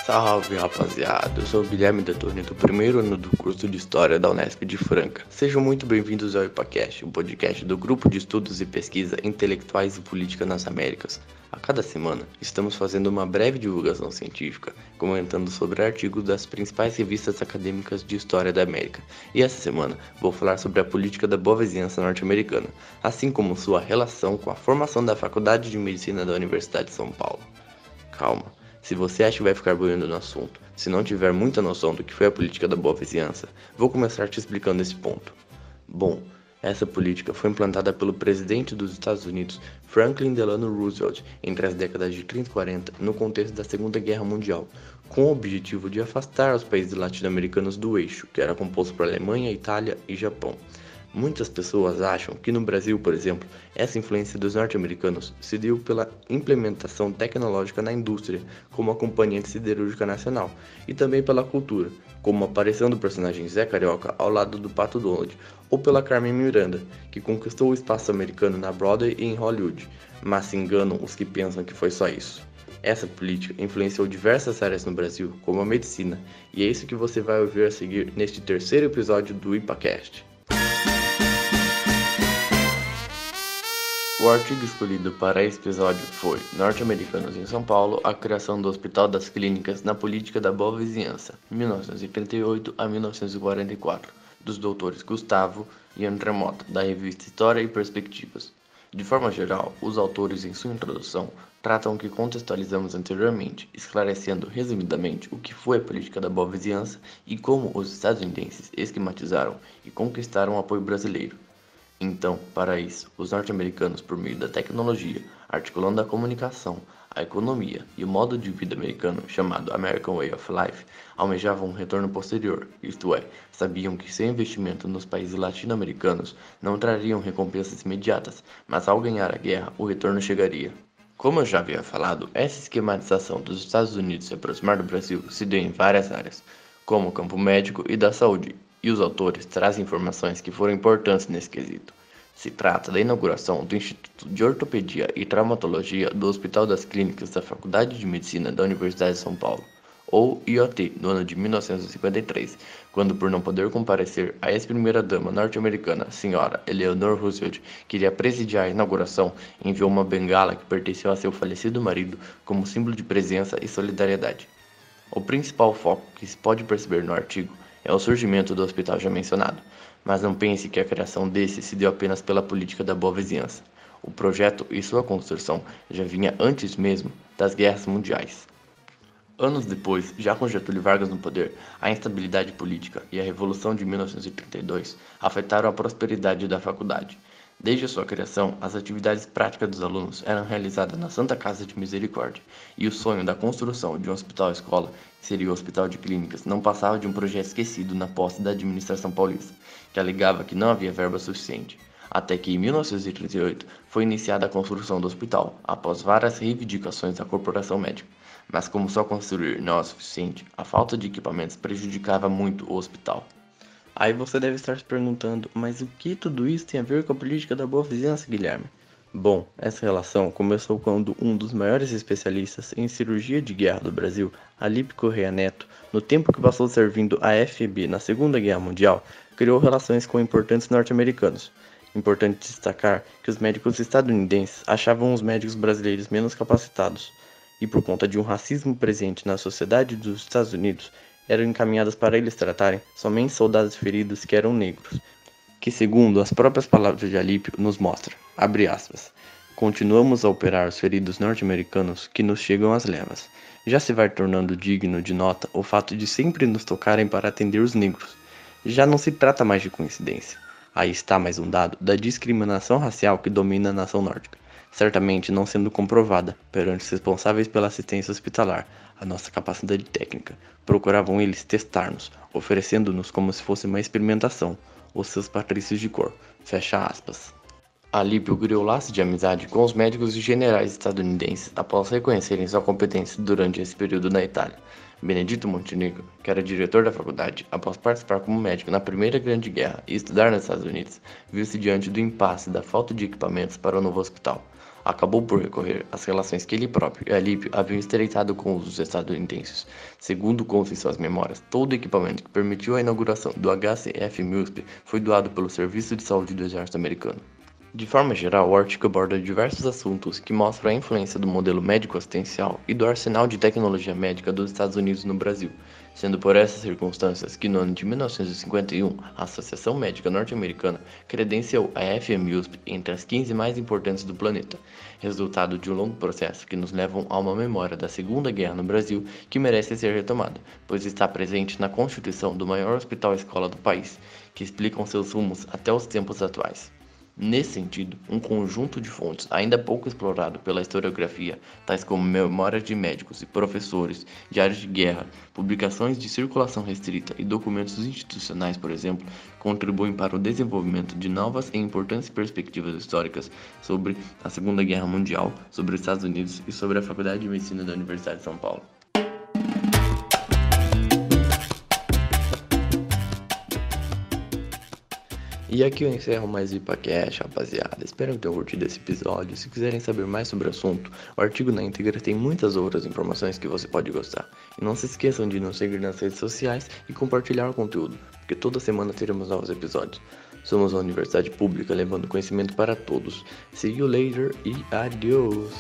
Salve, rapaziada, eu sou o Guilherme Detoni, do primeiro ano do curso de História da Unesp de Franca. Sejam muito bem-vindos ao IPAcast, o podcast do Grupo de Estudos e Pesquisa Intelectuais e Política nas Américas. A cada semana, estamos fazendo uma breve divulgação científica, comentando sobre artigos das principais revistas acadêmicas de História da América. E essa semana, vou falar sobre a política da boa vizinhança norte-americana, assim como sua relação com a formação da Faculdade de Medicina da Universidade de São Paulo. Calma. Se você acha que vai ficar boiando no assunto, se não tiver muita noção do que foi a política da boa vizinhança, vou começar te explicando esse ponto. Bom, essa política foi implantada pelo presidente dos Estados Unidos, Franklin Delano Roosevelt, entre as décadas de 30 e 40, no contexto da Segunda Guerra Mundial, com o objetivo de afastar os países latino-americanos do eixo, que era composto por Alemanha, Itália e Japão. Muitas pessoas acham que no Brasil, por exemplo, essa influência dos norte-americanos se deu pela implementação tecnológica na indústria, como a Companhia Siderúrgica Nacional, e também pela cultura, como a aparição do personagem Zé Carioca ao lado do Pato Donald, ou pela Carmen Miranda, que conquistou o espaço americano na Broadway e em Hollywood, mas se enganam os que pensam que foi só isso. Essa política influenciou diversas áreas no Brasil, como a medicina, e é isso que você vai ouvir a seguir neste terceiro episódio do IPAcast. O artigo escolhido para esse episódio foi Norte-Americanos em São Paulo, a criação do Hospital das Clínicas na Política da Boa Vizinhança, 1938 a 1944, dos doutores Gustavo e André Mota, da revista História e Perspectivas. De forma geral, os autores em sua introdução tratam o que contextualizamos anteriormente, esclarecendo resumidamente o que foi a política da boa vizinhança e como os estadunidenses esquematizaram e conquistaram o apoio brasileiro. Então, para isso, os norte-americanos, por meio da tecnologia, articulando a comunicação, a economia e o modo de vida americano, chamado American Way of Life, almejavam um retorno posterior, isto é, sabiam que seu investimento nos países latino-americanos não trariam recompensas imediatas, mas ao ganhar a guerra, o retorno chegaria. Como eu já havia falado, essa esquematização dos Estados Unidos se aproximar do Brasil se deu em várias áreas, como o campo médico e da saúde, e os autores trazem informações que foram importantes nesse quesito. Se trata da inauguração do Instituto de Ortopedia e Traumatologia do Hospital das Clínicas da Faculdade de Medicina da Universidade de São Paulo, ou IOT, no ano de 1953, quando, por não poder comparecer, a ex-primeira-dama norte-americana, Sra. Eleanor Roosevelt, queria presidiar a inauguração, enviou uma bengala que pertenceu a seu falecido marido como símbolo de presença e solidariedade. O principal foco que se pode perceber no artigo é o surgimento do hospital já mencionado, mas não pense que a criação desse se deu apenas pela política da boa vizinhança. O projeto e sua construção já vinha antes mesmo das guerras mundiais. Anos depois, já com Getúlio Vargas no poder, a instabilidade política e a Revolução de 1932 afetaram a prosperidade da faculdade. Desde a sua criação, as atividades práticas dos alunos eram realizadas na Santa Casa de Misericórdia, e o sonho da construção de um hospital-escola, que seria o Hospital de Clínicas, não passava de um projeto esquecido na posse da administração paulista, que alegava que não havia verba suficiente. Até que, em 1938, foi iniciada a construção do hospital, após várias reivindicações da corporação médica. Mas como só construir não é suficiente, a falta de equipamentos prejudicava muito o hospital. Aí você deve estar se perguntando, mas o que tudo isso tem a ver com a política da boa vizinhança, Guilherme? Bom, essa relação começou quando um dos maiores especialistas em cirurgia de guerra do Brasil, Alípio Correia Neto, no tempo que passou servindo a FEB na Segunda Guerra Mundial, criou relações com importantes norte-americanos. Importante destacar que os médicos estadunidenses achavam os médicos brasileiros menos capacitados, e por conta de um racismo presente na sociedade dos Estados Unidos, eram encaminhadas para eles tratarem somente soldados feridos que eram negros, que segundo as próprias palavras de Alípio nos mostra, abre aspas, continuamos a operar os feridos norte-americanos que nos chegam às levas. Já se vai tornando digno de nota o fato de sempre nos tocarem para atender os negros. Já não se trata mais de coincidência. Aí está mais um dado da discriminação racial que domina a nação nórdica, certamente não sendo comprovada perante os responsáveis pela assistência hospitalar, a nossa capacidade técnica. Procuravam eles testar-nos, oferecendo-nos como se fosse uma experimentação, os seus patrícios de cor. Fecha aspas. Alípio criou laços de amizade com os médicos e generais estadunidenses após reconhecerem sua competência durante esse período na Itália. Benedito Montenegro, que era diretor da faculdade, após participar como médico na Primeira Grande Guerra e estudar nos Estados Unidos, viu-se diante do impasse da falta de equipamentos para o novo hospital. acabou por recorrer às relações que ele próprio e Alípio haviam estreitado com os estadunidenses. Segundo consta em suas memórias, todo o equipamento que permitiu a inauguração do HCF-MUSP foi doado pelo Serviço de Saúde do Exército Americano. De forma geral, o artigo aborda diversos assuntos que mostram a influência do modelo médico-assistencial e do arsenal de tecnologia médica dos Estados Unidos no Brasil, sendo por essas circunstâncias que no ano de 1951, a Associação Médica Norte-Americana credenciou a FMUSP entre as 15 mais importantes do planeta, resultado de um longo processo que nos leva a uma memória da Segunda Guerra no Brasil que merece ser retomada, pois está presente na constituição do maior hospital-escola do país, que explicam seus rumos até os tempos atuais. Nesse sentido, um conjunto de fontes ainda pouco explorado pela historiografia, tais como memórias de médicos e professores, diários de guerra, publicações de circulação restrita e documentos institucionais, por exemplo, contribuem para o desenvolvimento de novas e importantes perspectivas históricas sobre a Segunda Guerra Mundial, sobre os Estados Unidos e sobre a Faculdade de Medicina da Universidade de São Paulo. E aqui eu encerro mais o IPACast, rapaziada. Espero que tenham curtido esse episódio. Se quiserem saber mais sobre o assunto, o artigo na íntegra tem muitas outras informações que você pode gostar. E não se esqueçam de nos seguir nas redes sociais e compartilhar o conteúdo, porque toda semana teremos novos episódios. Somos uma universidade pública levando conhecimento para todos. See you later e adiós!